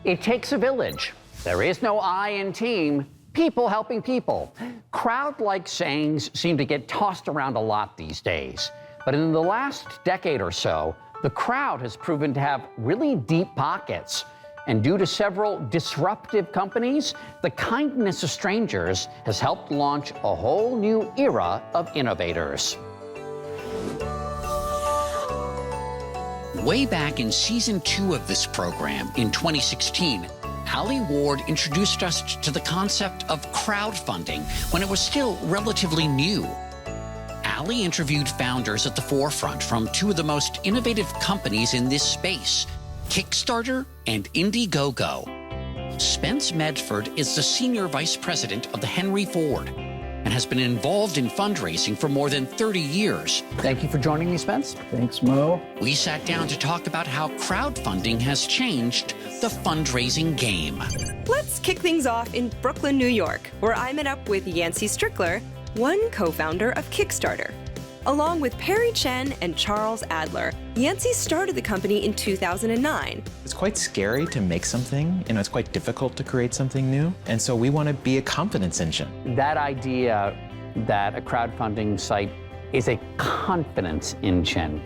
It takes a village. There is no I in team. People helping people. Crowd-like sayings seem to get tossed around a lot these days. But in the last decade or so, the crowd has proven to have really deep pockets. And due to several disruptive companies, the kindness of strangers has helped launch a whole new era of innovators. Way back in season 2 of this program in 2016, Ali Ward introduced us to the concept of crowdfunding when it was still relatively new. Ali interviewed founders at the forefront from 2 of the most innovative companies in this space, Kickstarter and Indiegogo. Spence Medford is the senior vice president of the Henry Ford and has been involved in fundraising for more than 30 years. Thank you for joining me, Spence. Thanks, Mo. We sat down to talk about how crowdfunding has changed the fundraising game. Let's kick things off in Brooklyn, New York, where I met up with Yancey Strickler, one co-founder of Kickstarter. Along with Perry Chen and Charles Adler, Yancey started the company in 2009. It's quite scary to make something, it's quite difficult to create something new, and so we want to be a confidence engine. That idea that a crowdfunding site is a confidence engine,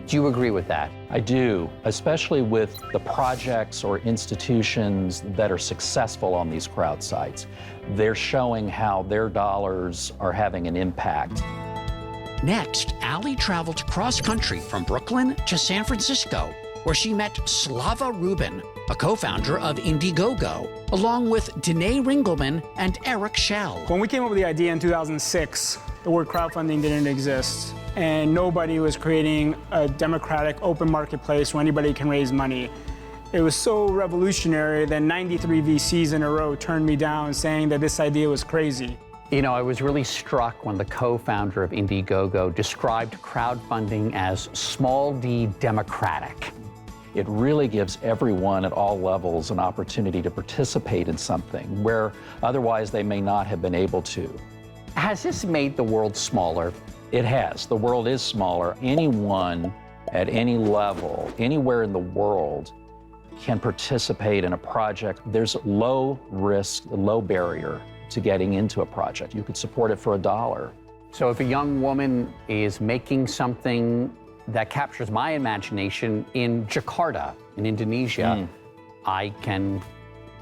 do you agree with that? I do, especially with the projects or institutions that are successful on these crowd sites. They're showing how their dollars are having an impact. Next, Ali traveled cross-country from Brooklyn to San Francisco, where she met Slava Rubin, a co-founder of Indiegogo, along with Danae Ringelman and Eric Schell. When we came up with the idea in 2006, the word crowdfunding didn't exist, and nobody was creating a democratic, open marketplace where anybody can raise money. It was so revolutionary that 93 VCs in a row turned me down, saying that this idea was crazy. You know, I was really struck when the co-founder of Indiegogo described crowdfunding as small d democratic. It really gives everyone at all levels an opportunity to participate in something where otherwise they may not have been able to. Has this made the world smaller? It has. The world is smaller. Anyone at any level, anywhere in the world, can participate in a project. There's low risk, low barrier to getting into a project. You could support it for $1. So if a young woman is making something that captures my imagination in Jakarta, in Indonesia, I can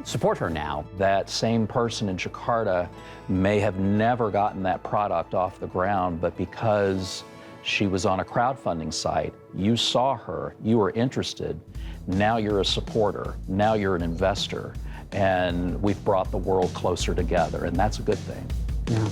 support her now. That same person in Jakarta may have never gotten that product off the ground, but because she was on a crowdfunding site, you saw her, you were interested, now you're a supporter, now you're an investor, and we've brought the world closer together, and that's a good thing. Yeah.